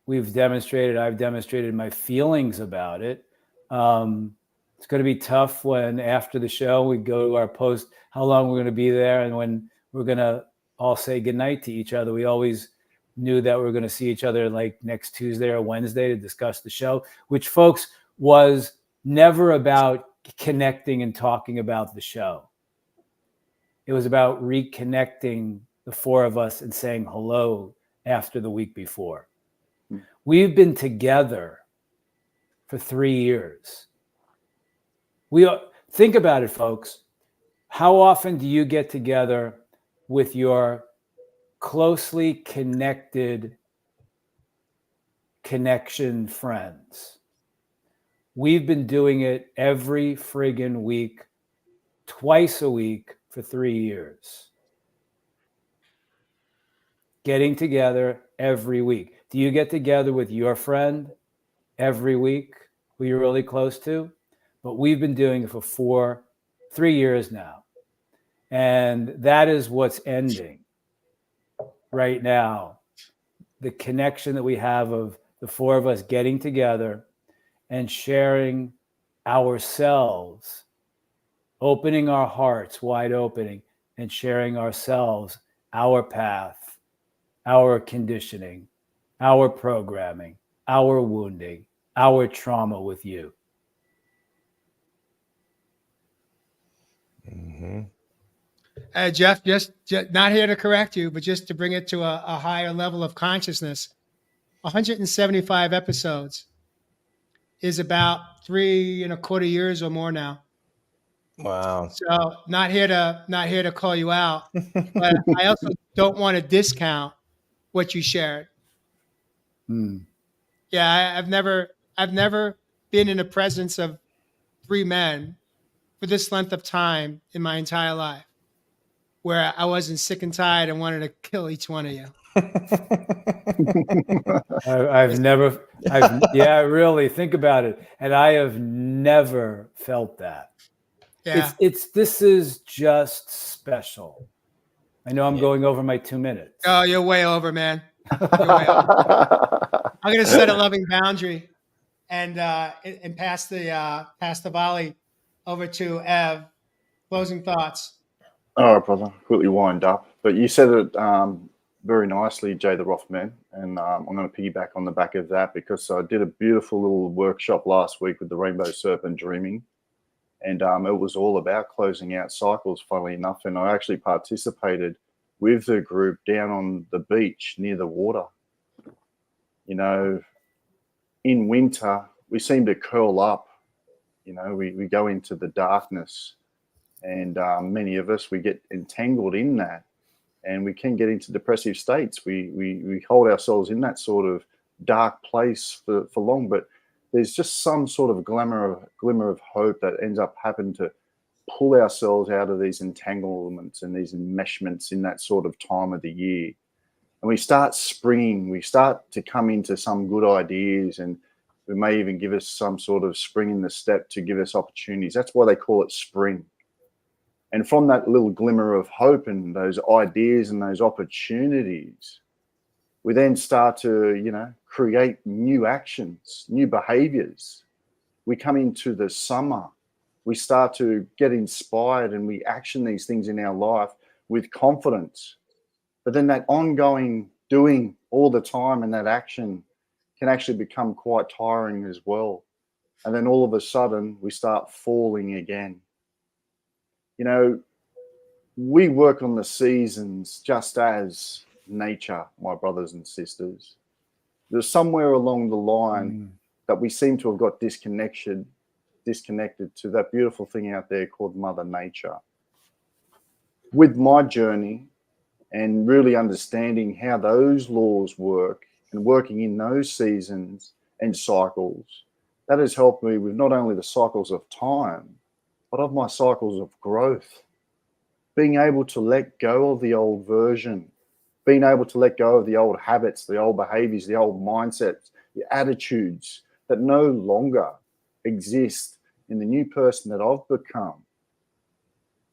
I've demonstrated my feelings about it. It's going to be tough when after the show we go to our post, how long we're going to be there, and when we're going to all say goodnight to each other. We always knew that we were going to see each other like next Tuesday or Wednesday to discuss the show, which, folks, was never about connecting and talking about the show. It was about reconnecting the four of us and saying hello after the week before. We've been together for 3 years. Think about it, folks. How often do you get together with your closely connected connection friends? We've been doing it every friggin' week, twice a week for 3 years. getting together every week. Do you get together with your friend every week who you're really close to? But we've been doing it for 3 years now. And that is what's ending right now. The connection that we have of the four of us getting together and sharing ourselves, opening our hearts wide opening and sharing ourselves, our path, our conditioning, our programming, our wounding, our trauma with you. Mm-hmm. Jeff, just not here to correct you, but just to bring it to a higher level of consciousness. 175 episodes is about 3.25 years or more now. Wow. So not here to call you out, but I also don't want to discount what you shared. Yeah, I've never been in the presence of 3 men for this length of time in my entire life, where I wasn't sick and tired and wanted to kill each one of you. Yeah, really think about it. And I have never felt that. Yeah. This is just special. I know I'm going over my 2 minutes. Oh, you're way over, man. You're way over. I'm gonna set a loving boundary and pass the volley over to Ev. Closing thoughts. All right, brother. Quickly wind up. But you said it very nicely, Jay the Rothman, and I'm going to piggyback on the back of that because I did a beautiful little workshop last week with the Rainbow Serpent Dreaming, and it was all about closing out cycles, funnily enough, and I actually participated with the group down on the beach near the water. You know, in winter, we seem to curl up. You know, we go into the darkness, and many of us, we get entangled in that, and we can get into depressive states. We hold ourselves in that sort of dark place for long, but there's just some sort of glimmer of hope that ends up happening to pull ourselves out of these entanglements and these enmeshments in that sort of time of the year. And we start springing, we start to come into some good ideas, and we may even give us some sort of spring in the step to give us opportunities. That's why they call it spring. And from that little glimmer of hope and those ideas and those opportunities, we then start to, you know, create new actions, new behaviors. We come into the summer. We start to get inspired and we action these things in our life with confidence. But then that ongoing doing all the time and that action can actually become quite tiring as well. And then all of a sudden we start falling again. You know, we work on the seasons just as nature, my brothers and sisters. There's somewhere along the line that we seem to have got disconnected to that beautiful thing out there called Mother Nature. With my journey and really understanding how those laws work and working in those seasons and cycles, that has helped me with not only the cycles of time, but of my cycles of growth. Being able to let go of the old version, being able to let go of the old habits, the old behaviors, the old mindsets, the attitudes that no longer exist in the new person that I've become.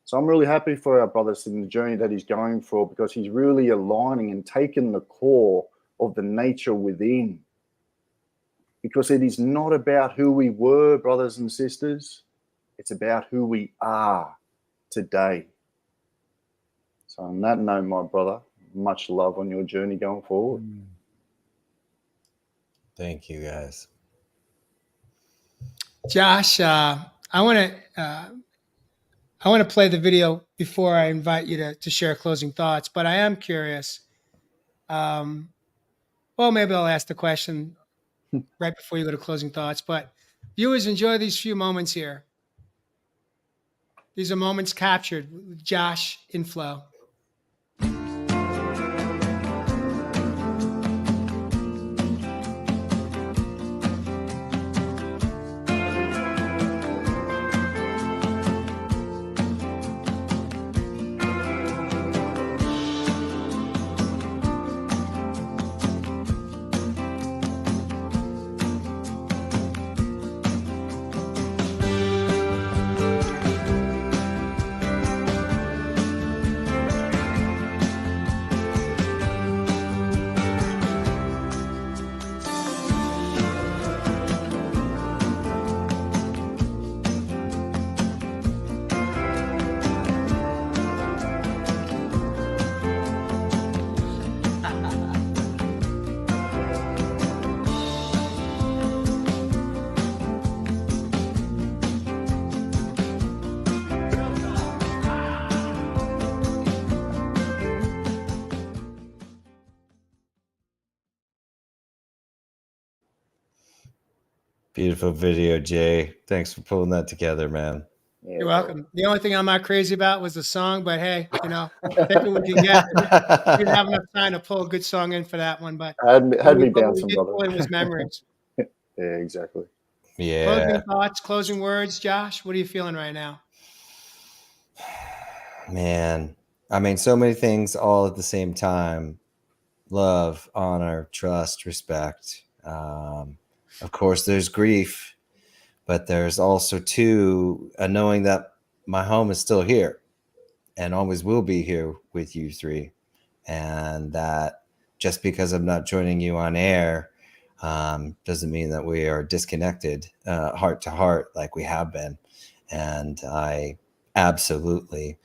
So I'm really happy for our brothers in the journey that he's going for, because he's really aligning and taking the core of the nature within. Because it is not about who we were, brothers and sisters. It's about who we are today. So on that note, my brother, much love on your journey going forward. Thank you, guys. Josh, I want to play the video before I invite you to share closing thoughts, but I am curious. Well, maybe I'll ask the question right before you go to closing thoughts, but viewers, enjoy these few moments here. These are moments captured with Josh in flow. Beautiful video, Jay. Thanks for pulling that together, man. Yeah, You're bro. welcome. The only thing I'm not crazy about was the song, but hey, take what we can get. We didn't have enough time to pull a good song in for that one, but Had what me what we bouncing, did brother. pull in was memories. Yeah, exactly. Yeah. Closing thoughts, closing words, Josh. What are you feeling right now? Man, I mean, so many things all at the same time. Love, honor, trust, respect. Of course, there's grief, but there's also too a knowing that my home is still here and always will be here with you three, and that just because I'm not joining you on air doesn't mean that we are disconnected heart to heart like we have been. And I absolutely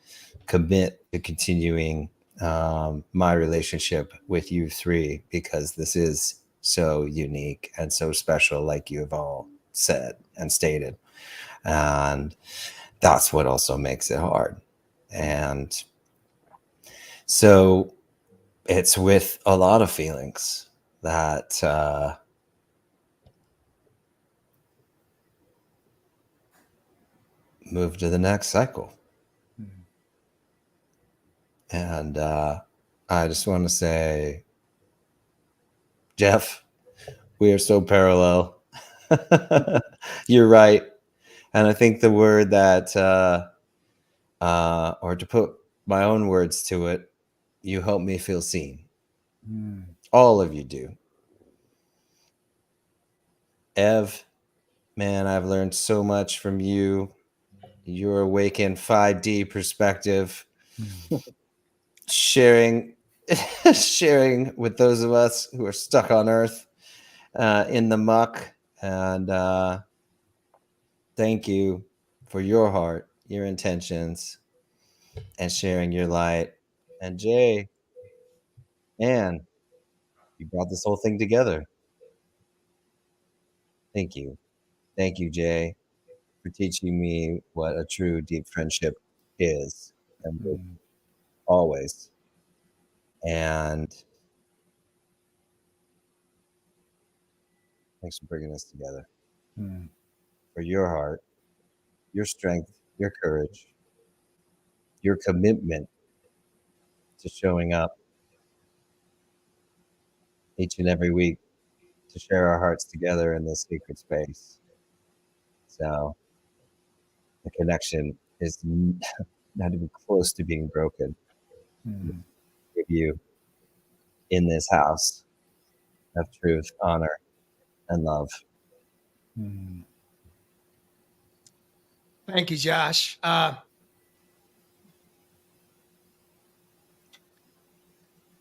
commit to continuing my relationship with you three, because this is so unique and so special, like you have all said and stated. And that's what also makes it hard. And so it's with a lot of feelings that move to the next cycle. And I just want to say, Jeff, we are so parallel. You're right. And I think the word that, or to put my own words to it, you help me feel seen. All of you do. Ev, man, I've learned so much from you. Your awakened 5D perspective, sharing sharing with those of us who are stuck on Earth in the muck. And thank you for your heart, your intentions, and sharing your light. And Jay, man, you brought this whole thing together. Thank you. Thank you, Jay, for teaching me what a true deep friendship is and will always. And thanks for bringing us together. For your heart, your strength, your courage, your commitment to showing up each and every week to share our hearts together in this sacred space. So the connection is not even close to being broken. Give you in this house of truth, honor, and love. Thank you, Josh.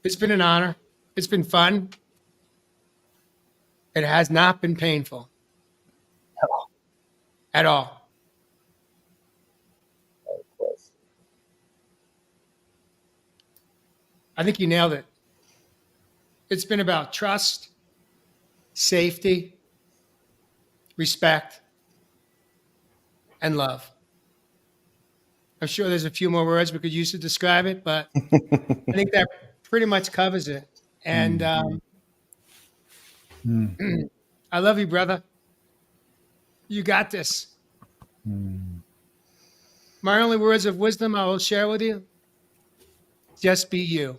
It's been an honor. It's been fun. It has not been painful at all. I think you nailed it. It's been about trust, safety, respect, and love. I'm sure there's a few more words we could use to describe it, but I think that pretty much covers it. And I love you, brother. You got this. My only words of wisdom I will share with you: just be you.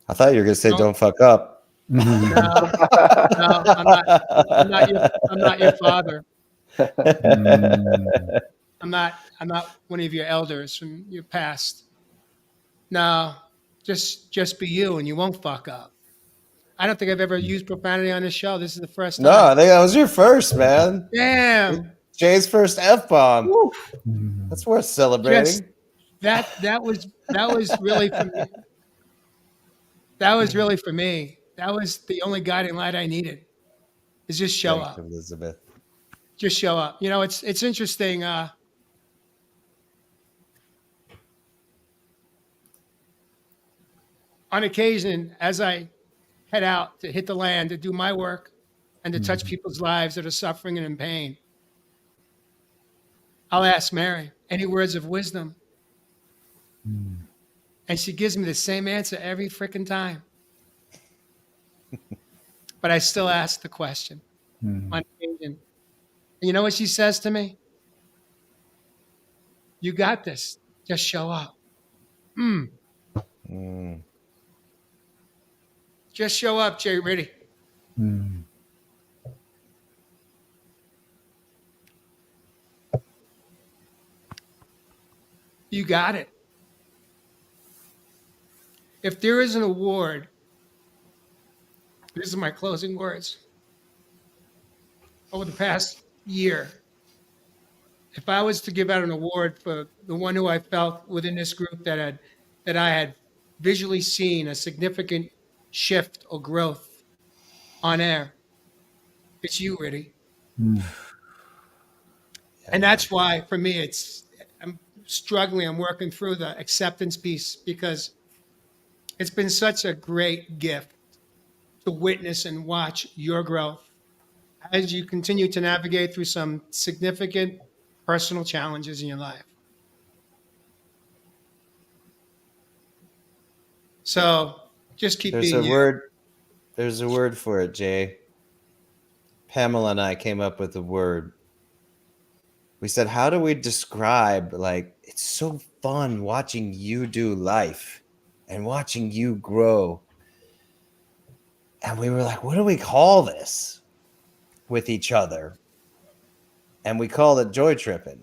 I thought you were going to say, Don't- don't fuck up. No, no, I'm not. I'm not your father. I'm not one of your elders from your past. No, just be you, and you won't fuck up. I don't think I've ever used profanity on this show. This is the first No, time. I think that was your first, man. Damn. Jay's first F-bomb. Woo. That's worth celebrating. Just that was really for me. That was really for me. That was the only guiding light I needed. Is just show Thanks, up. Elizabeth. Just show up. It's interesting. On occasion, as I head out to hit the land to do my work and to touch people's lives that are suffering and in pain, I'll ask Mary, any words of wisdom? And she gives me the same answer every freaking time. But I still ask the question. on occasion. And you know what she says to me? You got this. Just show up. Mm. Just show up, Jay Ritty. You got it. If there is an award, these are my closing words. Over the past year, if I was to give out an award for the one who I felt within this group that I had visually seen a significant shift or growth on air, it's you, Ritty. And that's why for me I'm struggling, I'm working through the acceptance piece because it's been such a great gift to witness and watch your growth as you continue to navigate through some significant personal challenges in your life. So just keep There's being a you. word. There's a word for it, Jay. Pamela and I came up with a word. We said, how do we describe, like, it's so fun watching you do life and watching you grow. And we were like, what do we call this with each other? And we called it joy tripping.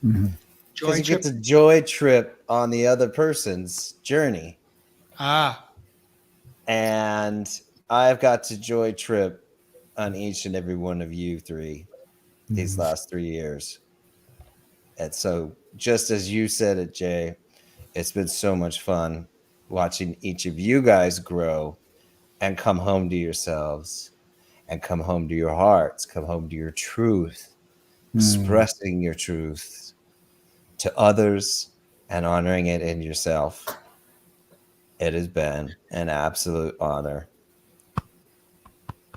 Because Joy you trip. get to joy trip on the other person's journey. And I've got to joy trip on each and every one of you three these last 3 years. And so just as you said it, Jay, it's been so much fun watching each of you guys grow and come home to yourselves and come home to your hearts, come home to your truth, expressing your truth to others and honoring it in yourself. It has been an absolute honor.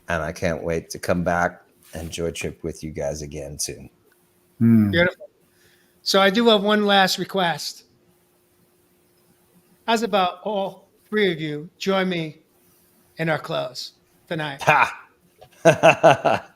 And I can't wait to come back and joy trip with you guys again soon. Beautiful. So I do have one last request. How's about all three of you join me in our close tonight? Ha!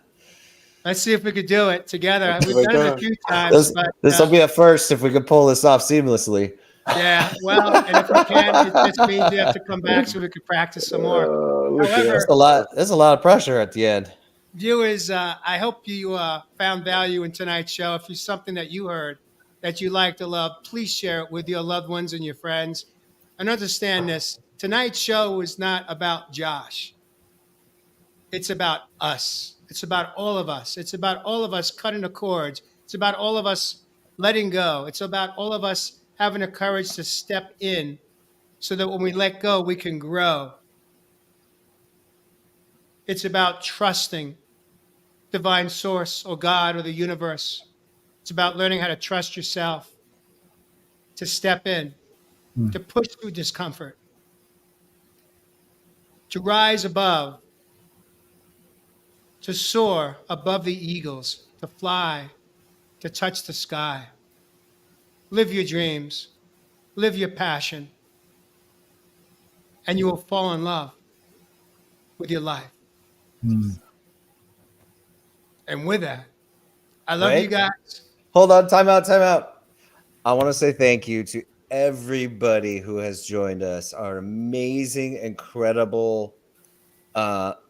Let's see if we could do it together. Okay, We've we done it go. a few times, but This will be a first if we could pull this off seamlessly. yeah, well, and if we can't, it just means you have to come back so we could practice some more. Look at However, that. There's a lot of pressure at the end. viewers, I hope you found value in tonight's show. If there's something that you heard that you liked or loved, please share it with your loved ones and your friends. And understand this, tonight's show is not about Josh. It's about us. It's about all of us. It's about all of us cutting the cords. It's about all of us letting go. It's about all of us having the courage to step in so that when we let go, we can grow. It's about trusting divine source or God or the universe. It's about learning how to trust yourself, to step in, to push through discomfort, to rise above, to soar above the eagles, to fly, to touch the sky. Live your dreams, live your passion, and you will fall in love with your life. And with that, I love you Wait. guys. Hold on, time out. I want to say thank you to everybody who has joined us, our amazing, incredible,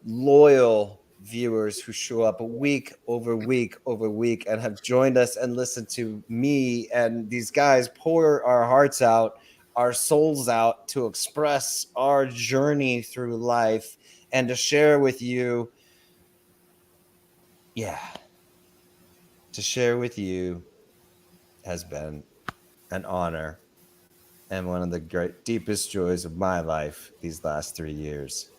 loyal viewers who show up week over week over week and have joined us and listened to me and these guys pour our hearts out, our souls out to express our journey through life and to share with you. Yeah. To share with you has been an honor and one of the great deepest joys of my life these last 3 years.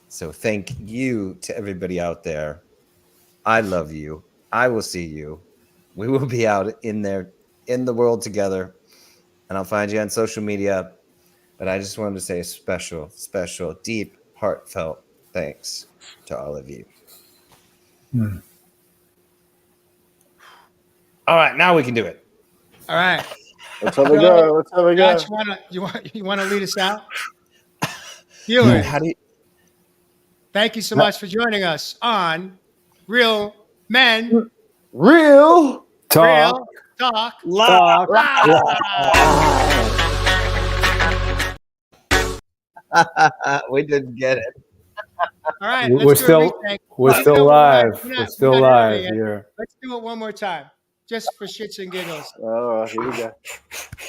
So thank you to everybody out there. I love you. I will see you. We will be out in there in the world together, and I'll find you on social media. But I just wanted to say a special, special, deep, heartfelt thanks to all of you. All right, now we can do it. All right. Let's have a go. Let's have a go. Josh, you wanna lead us out? Dude, Viewers, how do you? Thank you so much for joining us on Real Men, Real. Talk. Real Talk. Talk. We didn't get it. All right, We're let's do a still retake. we're Even still though live. we're We're not still editing live it. here. Let's do it one more time, just for shits and giggles. All right, here we go.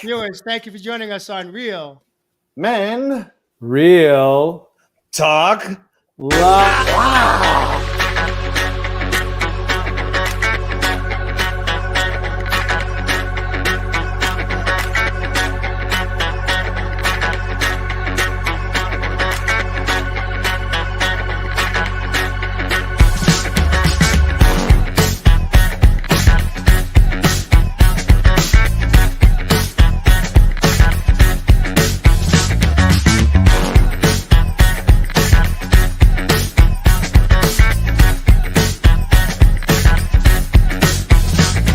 Viewers, thank you for joining us on Real. Men. Real Talk. live.